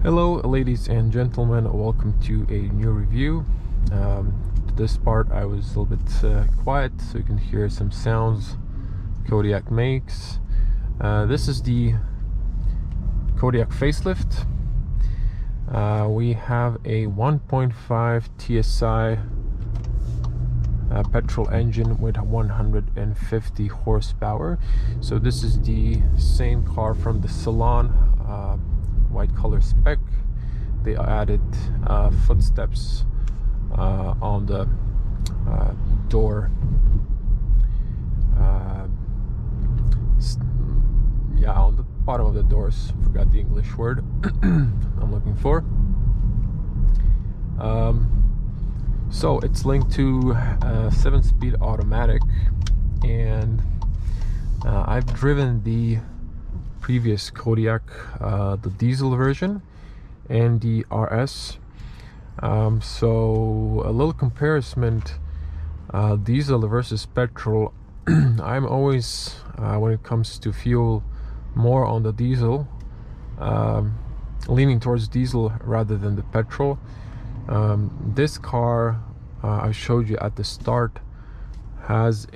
Hello ladies and gentlemen, welcome to a new review. This part I was a little bit quiet so you can hear some sounds Kodiaq makes. This is the Kodiaq facelift. We have a 1.5 TSI petrol engine with 150 horsepower. So this is the same car from the salon, white color spec. They added footsteps on the door, on the bottom of the doors. Forgot the English word I'm looking for. So it's linked to 7-speed automatic, and I've driven the previous Kodiaq, the diesel version, and the RS. So a little comparison, diesel versus petrol. I'm always, when it comes to fuel, more on the diesel, leaning towards diesel rather than the petrol. This car I showed you at the start has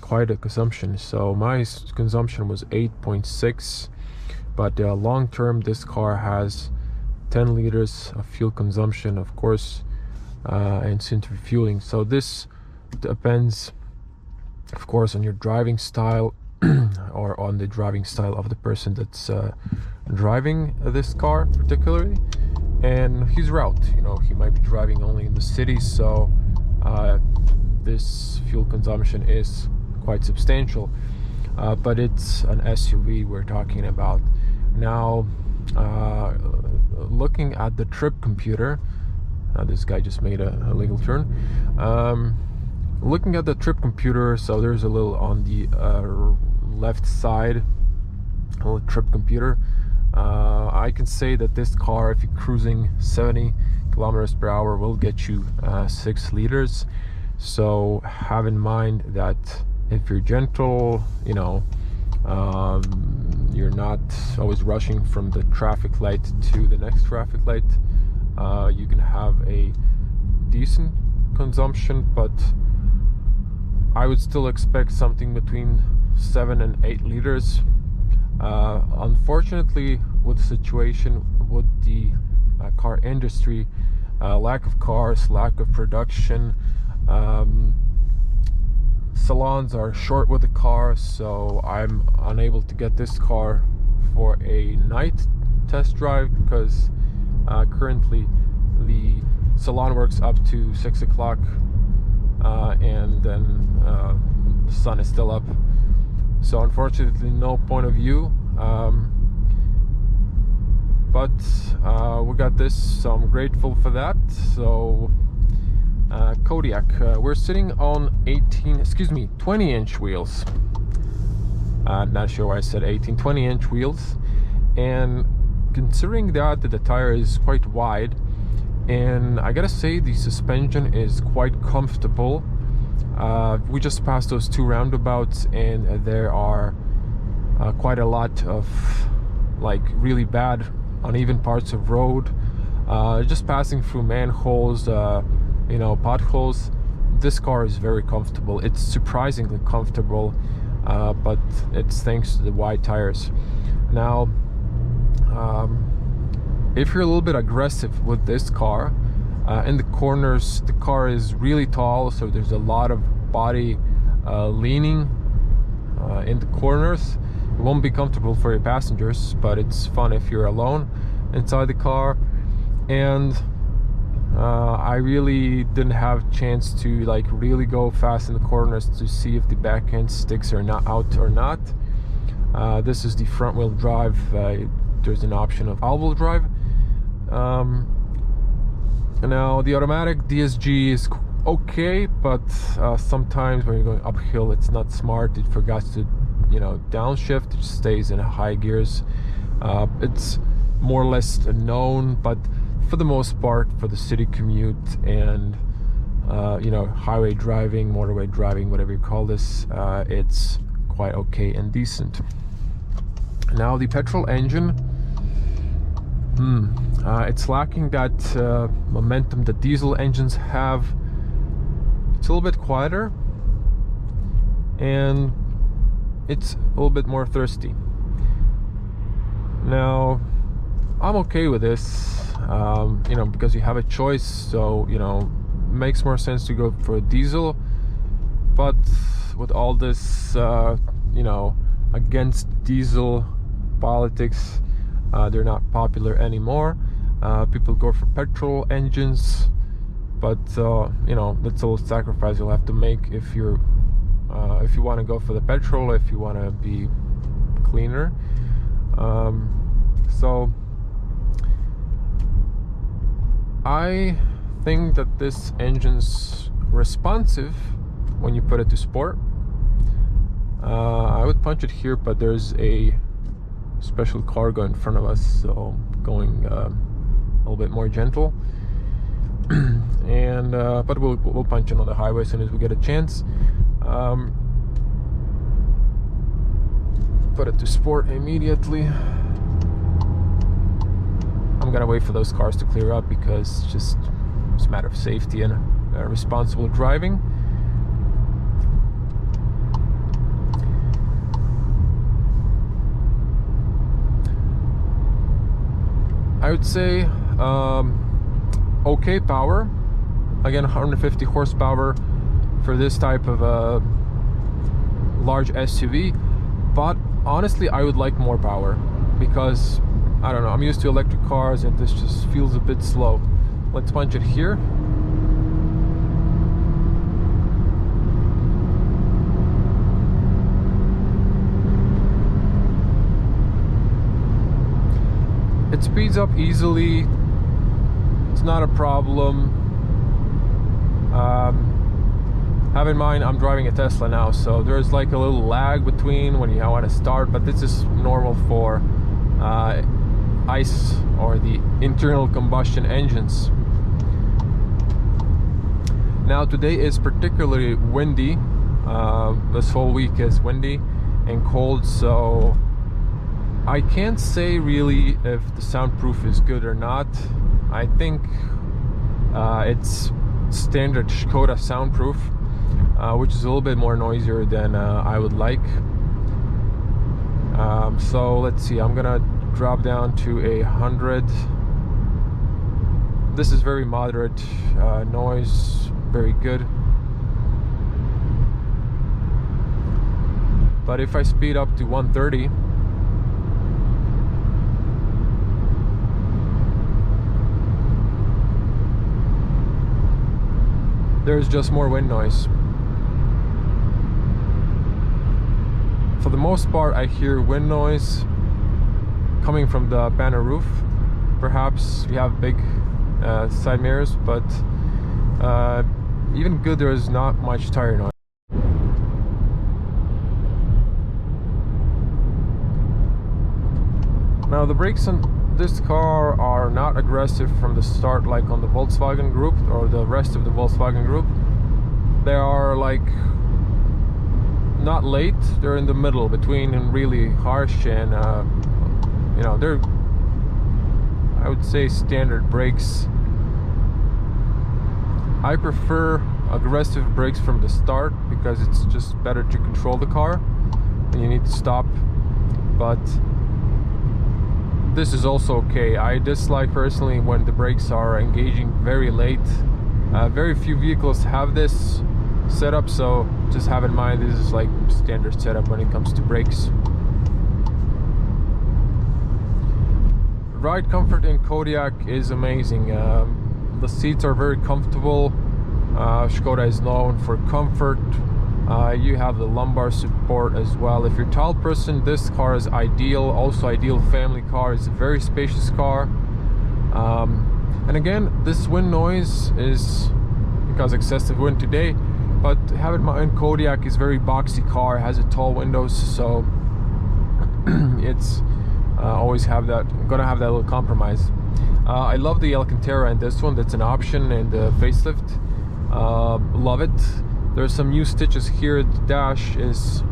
quite a consumption. So my consumption was 8.6, but long term this car has 10 liters of fuel consumption, of course, and centrifueling. So this depends, of course, on your driving style or on the driving style of the person that's driving this car particularly, and his route. You know, he might be driving only in the city, so this fuel consumption is quite substantial, but it's an SUV we're talking about. Now, looking at the trip computer, this guy just made a legal turn. Looking at the trip computer, so there's a little on the left side, a little trip computer. I can say that this car, if you're cruising 70 kilometers per hour, will get you 6 liters. So have in mind that if you're gentle, you know, you're not always rushing from the traffic light to the next traffic light, you can have a decent consumption, but I would still expect something between 7 and 8 liters. Unfortunately, with the situation with the car industry, lack of cars, lack of production, salons are short with the car, so I'm unable to get this car for a night test drive because currently the salon works up to 6 o'clock, and then the sun is still up. So unfortunately, no point of view, but we got this, so I'm grateful for that. So Kodiaq, we're sitting on 20-inch wheels. Not sure why I said 20-inch wheels, and considering that the tire is quite wide, and I gotta say the suspension is quite comfortable. We just passed those 2 roundabouts, and there are quite a lot of like really bad uneven parts of road, just passing through manholes, you know, potholes. This car is very comfortable. It's surprisingly comfortable, but it's thanks to the wide tires. Now, if you're a little bit aggressive with this car, in the corners, the car is really tall, so there's a lot of body leaning in the corners. It won't be comfortable for your passengers, but it's fun if you're alone inside the car. And I really didn't have a chance to like really go fast in the corners to see if the back end sticks or not out or not. This is the front wheel drive. There's an option of all-wheel drive. Now the automatic DSG is okay, but sometimes when you're going uphill, it's not smart. It forgets to, you know, downshift. It just stays in high gears. It's more or less known, but for the most part, for the city commute and you know, highway driving, motorway driving, whatever you call this, it's quite okay and decent. Now the petrol engine, It's lacking that momentum that diesel engines have. It's a little bit quieter and it's a little bit more thirsty. Now, I'm okay with this, you know, because you have a choice, so, you know, makes more sense to go for a diesel. But with all this, you know, against diesel politics, they're not popular anymore. People go for petrol engines, but you know, that's a little sacrifice you'll have to make if you want to go for the petrol, if you want to be cleaner. So I think that this engine's responsive when you put it to sport. I would punch it here, but there's a special cargo in front of us, so going a little bit more gentle. And but we'll punch it on the highway as soon as we get a chance. Put it to sport immediately. I'm gonna wait for those cars to clear up because it's a matter of safety and responsible driving. I would say okay power. Again, 150 horsepower for this type of a large SUV, but honestly I would like more power because I don't know, I'm used to electric cars and this just feels a bit slow. Let's punch it here. It speeds up easily, it's not a problem. Have in mind I'm driving a Tesla now, so there's like a little lag between when you want to start, but this is normal for ICE or the internal combustion engines. Now today is particularly windy. This whole week is windy and cold, so I can't say really if the soundproof is good or not. I think it's standard Škoda soundproof, which is a little bit more noisier than I would like. So let's see, I'm gonna drop down to 100. This is very moderate noise, very good. But if I speed up to 130, there's just more wind noise. For the most part, I hear wind noise coming from the banner roof. Perhaps we have big side mirrors, but even good, there is not much tire noise. Now the brakes on this car are not aggressive from the start like on the Volkswagen group or the rest of the Volkswagen group. They are like not late, they're in the middle between really harsh and you know, they're, I would say, standard brakes. I prefer aggressive brakes from the start because it's just better to control the car and you need to stop, but this is also okay. I dislike personally when the brakes are engaging very late. Very few vehicles have this setup, so just have in mind this is like standard setup when it comes to brakes. Ride comfort in Kodiaq is amazing. The seats are very comfortable. Škoda is known for comfort. You have the lumbar support as well. If you're a tall person, this car is ideal. Also ideal family car. It's a very spacious car. And again, this wind noise is because excessive wind today, but have in mind Kodiaq is very boxy car, has a tall windows, so it's always gonna have that little compromise. I love the Alcantara in this one. That's an option in the facelift. Love it. There's some new stitches here. The dash is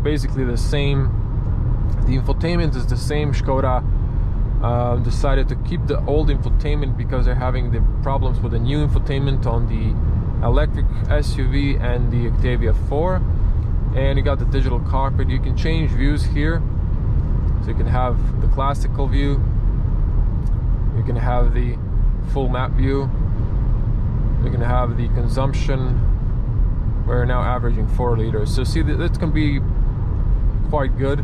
basically the same. The infotainment is the same Škoda decided to keep the old infotainment because they're having the problems with the new infotainment on the electric SUV and the Octavia 4. And you got the digital cockpit. You can change views here, so you can have the classical view, you can have the full map view, you can have the consumption. We're now averaging 4 liters, so see that can be quite good.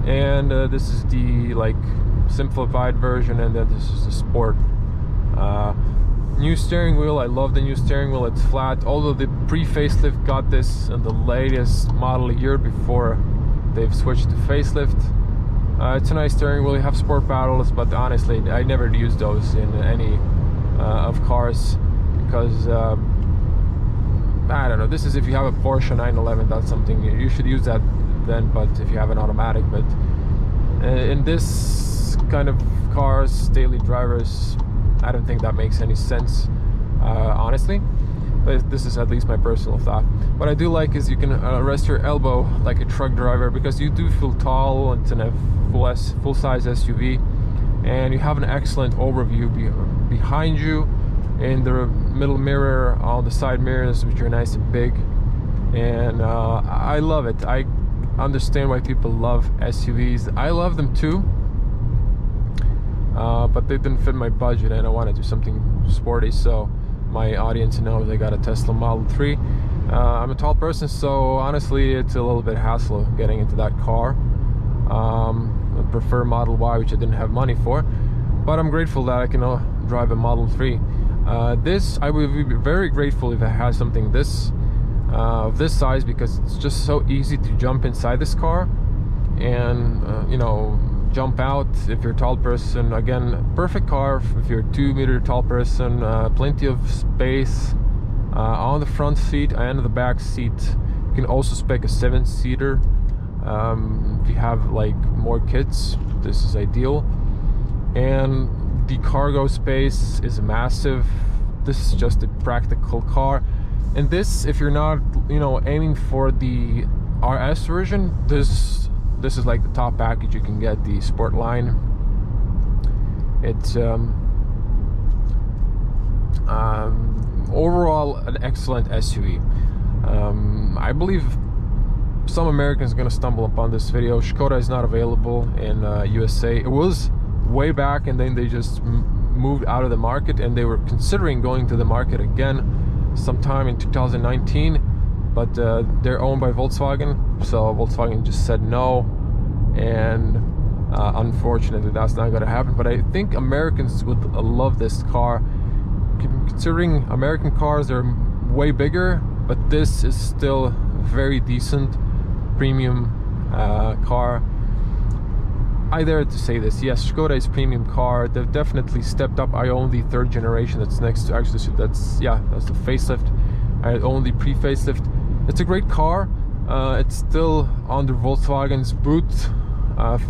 And this is the like simplified version, and then this is the sport. New steering wheel. I love the new steering wheel. It's flat, although the pre-facelift got this in the latest model a year before they've switched to facelift. It's a nice steering wheel. You have sport paddles, but honestly I never use those in any of cars because I don't know, this is if you have a Porsche 911, that's something you should use that then, but if you have an automatic. But in this kind of cars, daily drivers, I don't think that makes any sense, honestly. But this is at least my personal thought. What I do like is you can rest your elbow like a truck driver, because you do feel tall. It's in a full-size SUV, and you have an excellent overview behind you, in the middle mirror, all the side mirrors, which are nice and big. And I love it. I understand why people love SUVs. I love them too, but they didn't fit my budget, and I want to do something sporty, so my audience knows I got a Tesla Model 3. I'm a tall person, so honestly it's a little bit hassle getting into that car. I prefer Model Y, which I didn't have money for, but I'm grateful that I can drive a Model 3. This, I would be very grateful if I had something of this size, because it's just so easy to jump inside this car and you know, jump out if you're a tall person. Again, perfect car if you're a 2-meter tall person. Plenty of space on the front seat and the back seat. You can also spec a 7-seater if you have like more kids. This is ideal. And the cargo space is massive. This is just a practical car. And this, if you're not, you know, aiming for the RS version, this is like the top package you can get, the SportLine. It's overall an excellent SUV. I believe some Americans are going to stumble upon this video. Škoda is not available in USA. It was way back, and then they just moved out of the market, and they were considering going to the market again sometime in 2019, but they're owned by Volkswagen, so Volkswagen just said no, and unfortunately that's not going to happen. But I think Americans would love this car, considering American cars are way bigger, but this is still very decent premium car. I dare to say this, yes, Škoda is premium car. They've definitely stepped up. I own the 3rd generation that's next to, actually that's the facelift. I own the pre-facelift. It's a great car. It's still under Volkswagen's boot,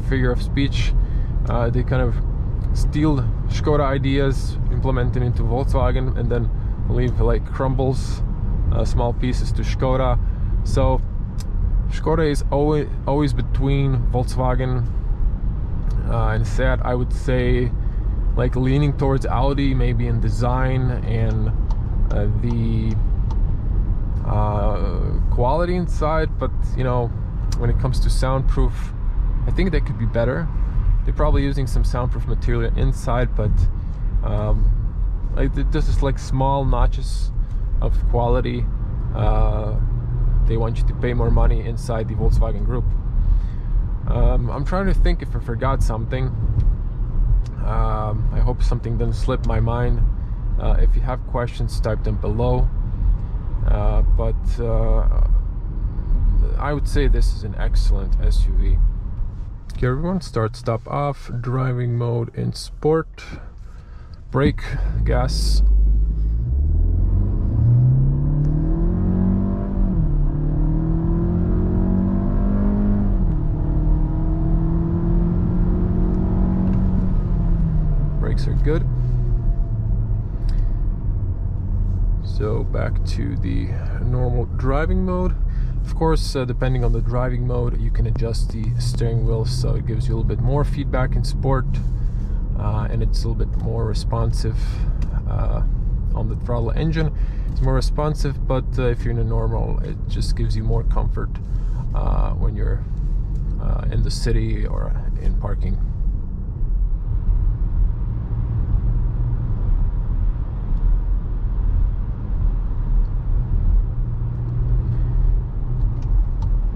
figure of speech. They kind of steal Škoda ideas, implement it into Volkswagen, and then leave like crumbles, small pieces to Škoda. So Škoda is always between Volkswagen and Seat. I would say like leaning towards Audi, maybe in design and the quality inside, but you know, when it comes to soundproof, I think they could be better. They're probably using some soundproof material inside, but this is like small notches of quality. They want you to pay more money inside the Volkswagen group. I'm trying to think if I forgot something. I hope something didn't slip my mind. If you have questions, type them below. But I would say this is an excellent SUV. Okay, everyone, stop off, driving mode in sport, brake, gas. Brakes are good. So back to the normal driving mode. Of course, depending on the driving mode, you can adjust the steering wheel, so it gives you a little bit more feedback in sport. and it's a little bit more responsive on the throttle engine. It's more responsive, but if you're in a normal, it just gives you more comfort when you're in the city or in parking.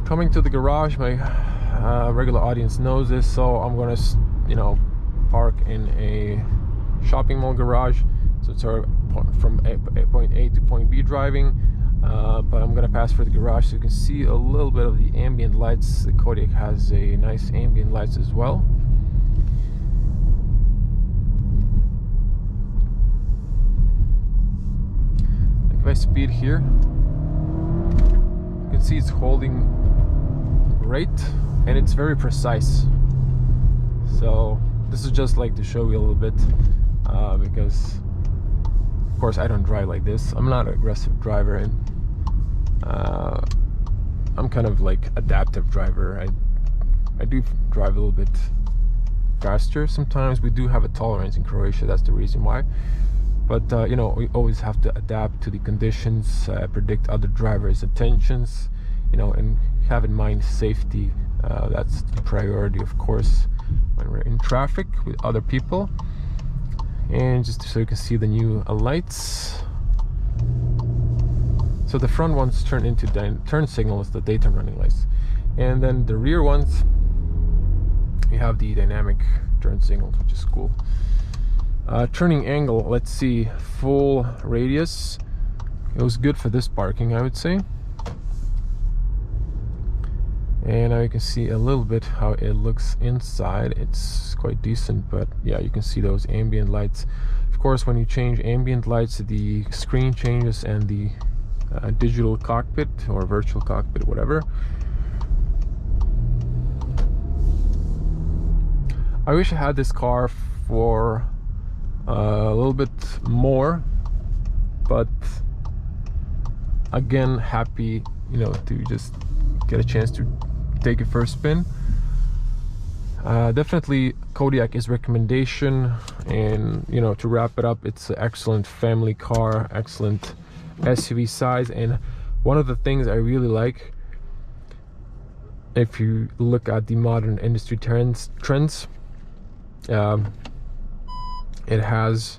Coming to the garage, my regular audience knows this, so I'm gonna, park in a shopping mall garage. So it's from point A to point B driving, but I'm gonna pass for the garage so you can see a little bit of the ambient lights. The Kodiaq has a nice ambient lights as well. Like if I speed here, you can see it's holding great and it's very precise. So this is just like to show you a little bit, because of course I don't drive like this. I'm not an aggressive driver, and I'm kind of like adaptive driver. I do drive a little bit faster sometimes. We do have a tolerance in Croatia, that's the reason why. But we always have to adapt to the conditions, predict other drivers' intentions, and have in mind safety. That's the priority, of course, when we're in traffic with other people. And just so you can see the new lights. So the front ones turn into turn signals, the daytime running lights, and then the rear ones, you have the dynamic turn signals, which is cool. Turning angle, let's see, full radius. It was good for this parking, I would say. And now you can see a little bit how it looks inside. It's quite decent, but yeah, you can see those ambient lights. Of course, when you change ambient lights, the screen changes, and the digital cockpit or virtual cockpit, whatever. I wish I had this car for a little bit more, but again, happy to just get a chance to take it for a spin. Definitely Kodiaq is recommendation, and to wrap it up, it's an excellent family car, excellent SUV size. And one of the things I really like, if you look at the modern industry trends, it has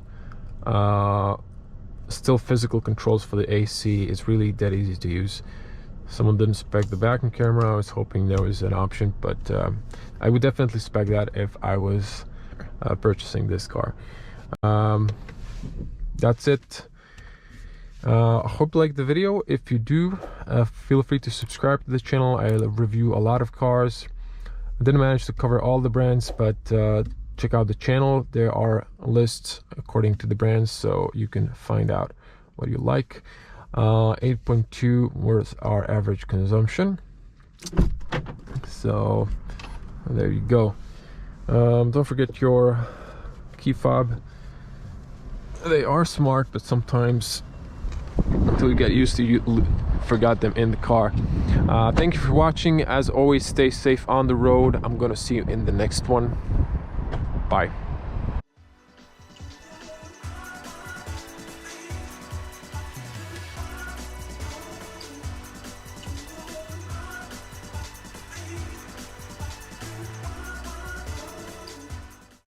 still physical controls for the AC. It's really that easy to use. Someone didn't spec the backing camera. I was hoping there was an option, but I would definitely spec that if I was purchasing this car. That's it. I hope you liked the video. If you do, feel free to subscribe to the channel. I review a lot of cars. I didn't manage to cover all the brands, but check out the channel. There are lists according to the brands, so you can find out what you like. 8.2 was our average consumption, so there you go. Don't forget your key fob. They are smart, but sometimes until you get used to, you forgot them in the car. Thank you for watching. As always, stay safe on the road. I'm gonna see you in the next one. Bye.